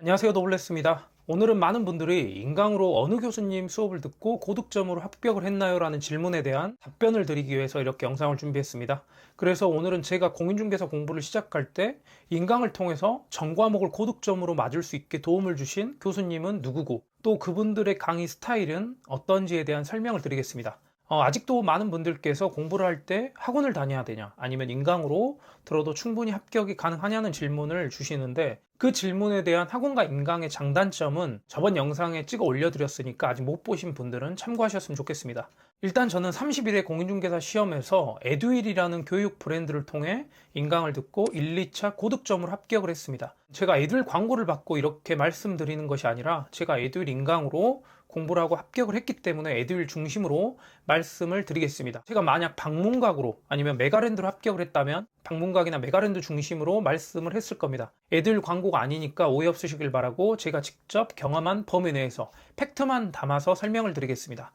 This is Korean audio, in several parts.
안녕하세요, 노블레스입니다. 오늘은 많은 분들이 인강으로 어느 교수님 수업을 듣고 고득점으로 합격을 했나요? 라는 질문에 대한 답변을 드리기 위해서 이렇게 영상을 준비했습니다. 그래서 오늘은 제가 공인중개사 공부를 시작할 때 인강을 통해서 전 과목을 고득점으로 맞을 수 있게 도움을 주신 교수님은 누구고 또 그분들의 강의 스타일은 어떤지에 대한 설명을 드리겠습니다. 아직도 많은 분들께서 공부를 할 때 학원을 다녀야 되냐 아니면 인강으로 들어도 충분히 합격이 가능하냐는 질문을 주시는데, 그 질문에 대한 학원과 인강의 장단점은 저번 영상에 찍어 올려드렸으니까 아직 못 보신 분들은 참고하셨으면 좋겠습니다. 일단 저는 30일의 공인중개사 시험에서 에듀윌이라는 교육 브랜드를 통해 인강을 듣고 1, 2차 고득점으로 합격을 했습니다. 제가 에듀윌 광고를 받고 이렇게 말씀드리는 것이 아니라 제가 에듀윌 인강으로 공부를 하고 합격을 했기 때문에 에듀윌 중심으로 말씀을 드리겠습니다. 제가 만약 방문각으로 아니면 메가랜드로 합격을 했다면 방문각이나 메가랜드 중심으로 말씀을 했을 겁니다. 에듀윌 광고가 아니니까 오해 없으시길 바라고 제가 직접 경험한 범위 내에서 팩트만 담아서 설명을 드리겠습니다.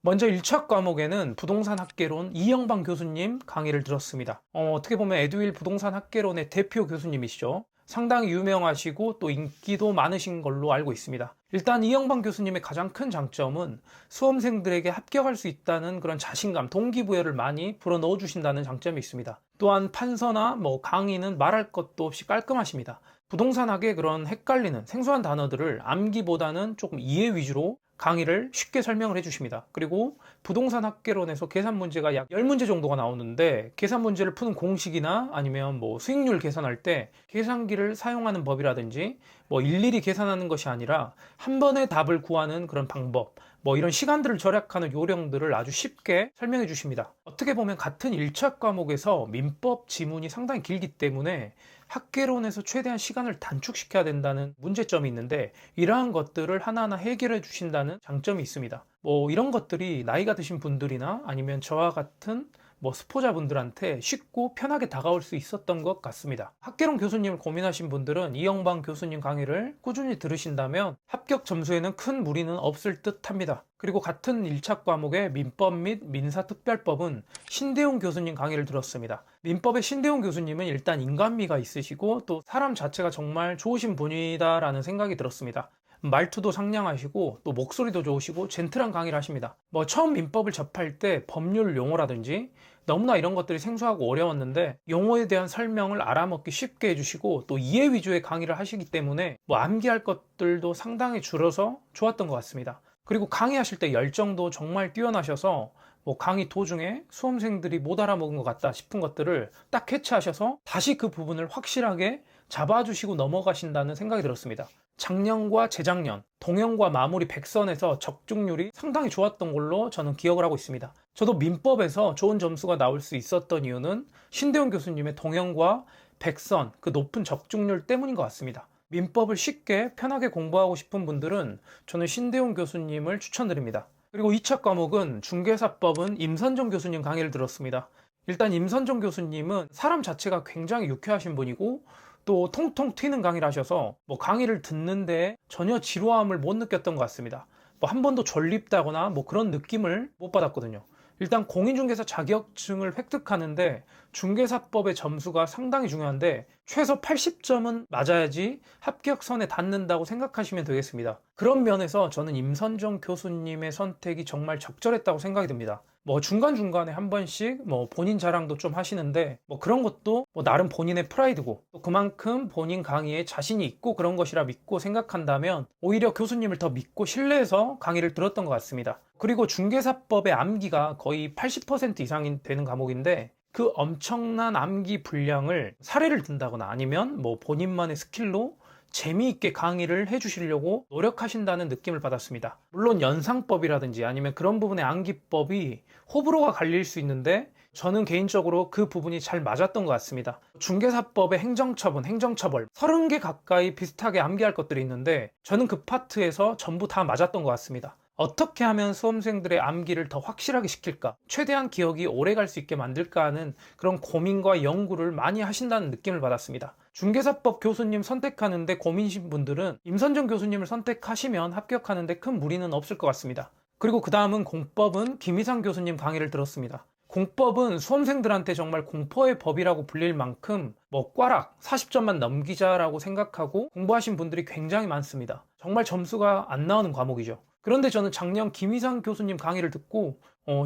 먼저 1차 과목에는 부동산 학개론 이영방 교수님 강의를 들었습니다. 어떻게 보면 에듀윌 부동산 학개론의 대표 교수님이시죠. 상당히 유명하시고 또 인기도 많으신 걸로 알고 있습니다. 일단 이영방 교수님의 가장 큰 장점은 수험생들에게 합격할 수 있다는 그런 자신감, 동기부여를 많이 불어넣어 주신다는 장점이 있습니다. 또한 판서나 강의는 말할 것도 없이 깔끔하십니다. 부동산학의 그런 헷갈리는 생소한 단어들을 암기보다는 조금 이해 위주로 강의를 쉽게 설명을 해주십니다. 그리고 부동산 학개론에서 계산 문제가 약 10문제 정도가 나오는데, 계산 문제를 푸는 공식이나 아니면 수익률 계산할 때 계산기를 사용하는 법이라든지 일일이 계산하는 것이 아니라 한 번에 답을 구하는 그런 방법, 이런 시간들을 절약하는 요령들을 아주 쉽게 설명해 주십니다. 어떻게 보면 같은 1차 과목에서 민법 지문이 상당히 길기 때문에 학개론에서 최대한 시간을 단축시켜야 된다는 문제점이 있는데, 이러한 것들을 하나하나 해결해 주신다는 장점이 있습니다. 이런 것들이 나이가 드신 분들이나 아니면 저와 같은 스포자분들한테 쉽고 편하게 다가올 수 있었던 것 같습니다. 학개론 교수님을 고민하신 분들은 이영방 교수님 강의를 꾸준히 들으신다면 합격 점수에는 큰 무리는 없을 듯 합니다. 그리고 같은 1차 과목의 민법 및 민사특별법은 신대용 교수님 강의를 들었습니다. 민법의 신대용 교수님은 일단 인간미가 있으시고 또 사람 자체가 정말 좋으신 분이다라는 생각이 들었습니다. 말투도 상냥하시고 또 목소리도 좋으시고 젠틀한 강의를 하십니다. 처음 민법을 접할 때 법률 용어라든지 너무나 이런 것들이 생소하고 어려웠는데 용어에 대한 설명을 알아먹기 쉽게 해주시고 또 이해 위주의 강의를 하시기 때문에 암기할 것들도 상당히 줄어서 좋았던 것 같습니다. 그리고 강의하실 때 열정도 정말 뛰어나셔서 강의 도중에 수험생들이 못 알아먹은 것 같다 싶은 것들을 딱 캐치하셔서 다시 그 부분을 확실하게 잡아주시고 넘어가신다는 생각이 들었습니다. 작년과 재작년, 동영과 마무리 100선에서 적중률이 상당히 좋았던 걸로 저는 기억을 하고 있습니다. 저도 민법에서 좋은 점수가 나올 수 있었던 이유는 신대용 교수님의 동영과 100선, 그 높은 적중률 때문인 것 같습니다. 민법을 쉽게 편하게 공부하고 싶은 분들은 저는 신대용 교수님을 추천드립니다. 그리고 2차 과목은 중개사법은 임선정 교수님 강의를 들었습니다. 일단 임선정 교수님은 사람 자체가 굉장히 유쾌하신 분이고 또 통통 튀는 강의를 하셔서 강의를 듣는데 전혀 지루함을 못 느꼈던 것 같습니다. 한 번도 졸립다거나 그런 느낌을 못 받았거든요. 일단 공인중개사 자격증을 획득하는데 중개사법의 점수가 상당히 중요한데 최소 80점은 맞아야지 합격선에 닿는다고 생각하시면 되겠습니다. 그런 면에서 저는 임선정 교수님의 선택이 정말 적절했다고 생각이 듭니다. 중간중간에 한 번씩 본인 자랑도 좀 하시는데 그런 것도 나름 본인의 프라이드고 또 그만큼 본인 강의에 자신이 있고 그런 것이라 믿고 생각한다면 오히려 교수님을 더 믿고 신뢰해서 강의를 들었던 것 같습니다. 그리고 중개사법의 암기가 거의 80% 이상이 되는 과목인데 그 엄청난 암기 분량을 사례를 든다거나 아니면 본인만의 스킬로 재미있게 강의를 해주시려고 노력하신다는 느낌을 받았습니다. 물론 연상법이라든지 아니면 그런 부분의 암기법이 호불호가 갈릴 수 있는데 저는 개인적으로 그 부분이 잘 맞았던 것 같습니다. 중개사법의 행정처분, 행정처벌 30개 가까이 비슷하게 암기할 것들이 있는데 저는 그 파트에서 전부 다 맞았던 것 같습니다. 어떻게 하면 수험생들의 암기를 더 확실하게 시킬까? 최대한 기억이 오래 갈 수 있게 만들까 하는 그런 고민과 연구를 많이 하신다는 느낌을 받았습니다. 중개사법 교수님 선택하는데 고민이신 분들은 임선정 교수님을 선택하시면 합격하는데 큰 무리는 없을 것 같습니다. 그리고 그 다음은 공법은 김희상 교수님 강의를 들었습니다. 공법은 수험생들한테 정말 공포의 법이라고 불릴 만큼 꽈락 40점만 넘기자라고 생각하고 공부하신 분들이 굉장히 많습니다. 정말 점수가 안 나오는 과목이죠. 그런데 저는 작년 김희상 교수님 강의를 듣고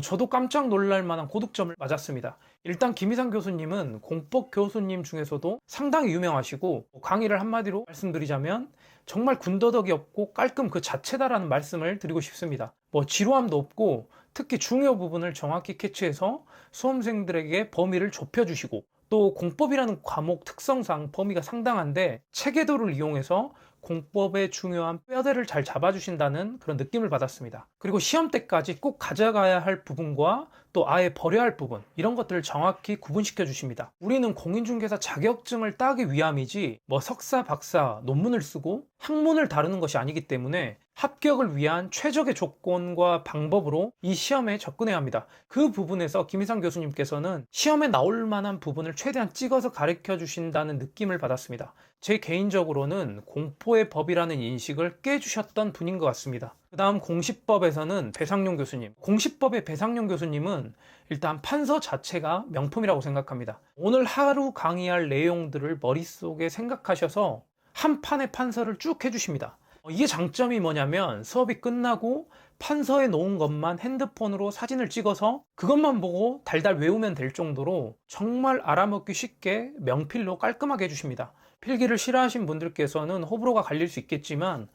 저도 깜짝 놀랄 만한 고득점을 맞았습니다. 일단 김희상 교수님은 공법 교수님 중에서도 상당히 유명하시고, 강의를 한마디로 말씀드리자면 정말 군더더기 없고 깔끔 그 자체다라는 말씀을 드리고 싶습니다. 지루함도 없고 특히 중요 부분을 정확히 캐치해서 수험생들에게 범위를 좁혀주시고, 또 공법이라는 과목 특성상 범위가 상당한데 체계도를 이용해서 공법의 중요한 뼈대를 잘 잡아주신다는 그런 느낌을 받았습니다. 그리고 시험 때까지 꼭 가져가야 할 부분과 또 아예 버려야 할 부분, 이런 것들을 정확히 구분시켜 주십니다. 우리는 공인중개사 자격증을 따기 위함이지 석사, 박사, 논문을 쓰고 학문을 다루는 것이 아니기 때문에 합격을 위한 최적의 조건과 방법으로 이 시험에 접근해야 합니다. 그 부분에서 김희상 교수님께서는 시험에 나올 만한 부분을 최대한 찍어서 가르쳐 주신다는 느낌을 받았습니다. 제 개인적으로는 공포의 법이라는 인식을 깨주셨던 분인 것 같습니다. 그 다음 공시법에서는 배상용 교수님. 공시법의 배상용 교수님은 일단 판서 자체가 명품이라고 생각합니다. 오늘 하루 강의할 내용들을 머릿속에 생각하셔서 한 판의 판서를 쭉 해주십니다. 이게 장점이 뭐냐면 수업이 끝나고 판서에 놓은 것만 핸드폰으로 사진을 찍어서 그것만 보고 달달 외우면 될 정도로 정말 알아먹기 쉽게 명필로 깔끔하게 해주십니다. 필기를 싫어하신 분들께서는 호불호가 갈릴 수 있겠지만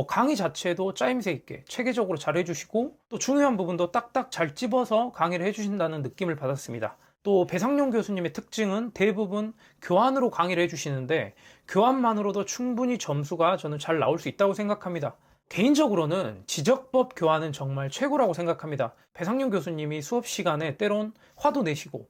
강의 자체도 짜임새 있게 체계적으로 잘 해주시고, 또 중요한 부분도 딱딱 잘 찝어서 강의를 해주신다는 느낌을 받았습니다. 또 배상용 교수님의 특징은 대부분 교환으로 강의를 해주시는데 교환만으로도 충분히 점수가 저는 잘 나올 수 있다고 생각합니다. 개인적으로는 지적법 교환은 정말 최고라고 생각합니다. 배상용 교수님이 수업 시간에 때론 화도 내시고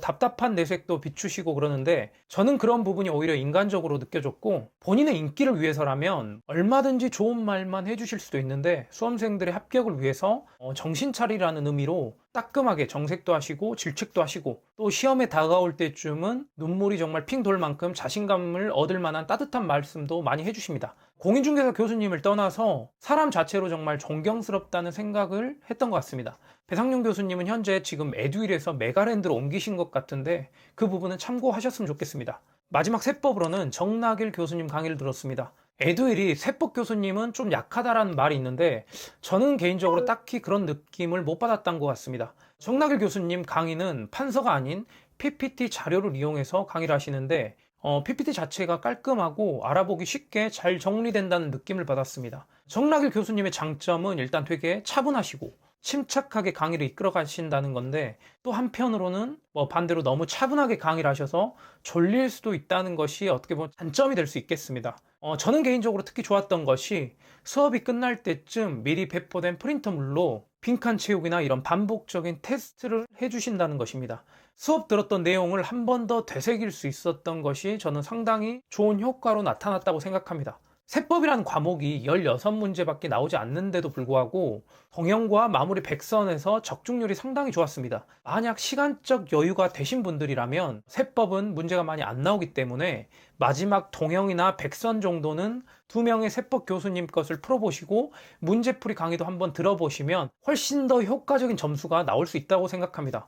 답답한 내색도 비추시고 그러는데 저는 그런 부분이 오히려 인간적으로 느껴졌고, 본인의 인기를 위해서라면 얼마든지 좋은 말만 해주실 수도 있는데 수험생들의 합격을 위해서 정신 차리라는 의미로 따끔하게 정색도 하시고 질책도 하시고, 또 시험에 다가올 때쯤은 눈물이 정말 핑 돌 만큼 자신감을 얻을 만한 따뜻한 말씀도 많이 해주십니다. 공인중개사 교수님을 떠나서 사람 자체로 정말 존경스럽다는 생각을 했던 것 같습니다. 배상용 교수님은 현재 지금 에듀윌에서 메가랜드로 옮기신 것 같은데 그 부분은 참고하셨으면 좋겠습니다. 마지막 세법으로는 정낙일 교수님 강의를 들었습니다. 에듀윌이 세법 교수님은 좀 약하다라는 말이 있는데 저는 개인적으로 딱히 그런 느낌을 못 받았던 것 같습니다. 정낙일 교수님 강의는 판서가 아닌 PPT 자료를 이용해서 강의를 하시는데 PPT 자체가 깔끔하고 알아보기 쉽게 잘 정리된다는 느낌을 받았습니다. 정낙일 교수님의 장점은 일단 되게 차분하시고 침착하게 강의를 이끌어 가신다는 건데, 또 한편으로는 반대로 너무 차분하게 강의를 하셔서 졸릴 수도 있다는 것이 어떻게 보면 단점이 될 수 있겠습니다. 저는 개인적으로 특히 좋았던 것이 수업이 끝날 때쯤 미리 배포된 프린터물로 빈칸 채우기나 이런 반복적인 테스트를 해주신다는 것입니다. 수업 들었던 내용을 한 번 더 되새길 수 있었던 것이 저는 상당히 좋은 효과로 나타났다고 생각합니다. 세법이라는 과목이 16문제밖에 나오지 않는데도 불구하고 동형과 마무리 100선에서 적중률이 상당히 좋았습니다. 만약 시간적 여유가 되신 분들이라면 세법은 문제가 많이 안 나오기 때문에 마지막 동형이나 100선 정도는 2명의 세법 교수님 것을 풀어보시고 문제풀이 강의도 한번 들어보시면 훨씬 더 효과적인 점수가 나올 수 있다고 생각합니다.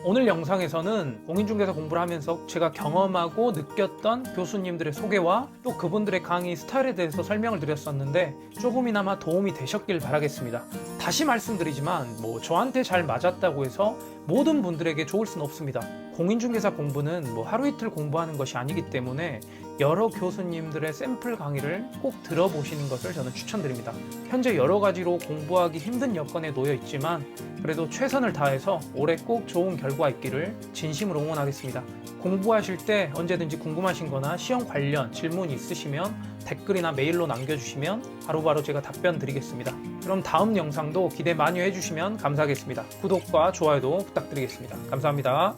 오늘 영상에서는 공인중개사 공부를 하면서 제가 경험하고 느꼈던 교수님들의 소개와 또 그분들의 강의 스타일에 대해서 설명을 드렸었는데 조금이나마 도움이 되셨길 바라겠습니다. 다시 말씀드리지만 저한테 잘 맞았다고 해서 모든 분들에게 좋을 수는 없습니다. 공인중개사 공부는 하루 이틀 공부하는 것이 아니기 때문에 여러 교수님들의 샘플 강의를 꼭 들어보시는 것을 저는 추천드립니다. 현재 여러 가지로 공부하기 힘든 여건에 놓여 있지만 그래도 최선을 다해서 올해 꼭 좋은 결과 있기를 진심으로 응원하겠습니다. 공부하실 때 언제든지 궁금하신 거나 시험 관련 질문이 있으시면 댓글이나 메일로 남겨주시면 바로바로 제가 답변 드리겠습니다. 그럼 다음 영상도 기대 많이 해주시면 감사하겠습니다. 구독과 좋아요도 부탁드리겠습니다. 감사합니다.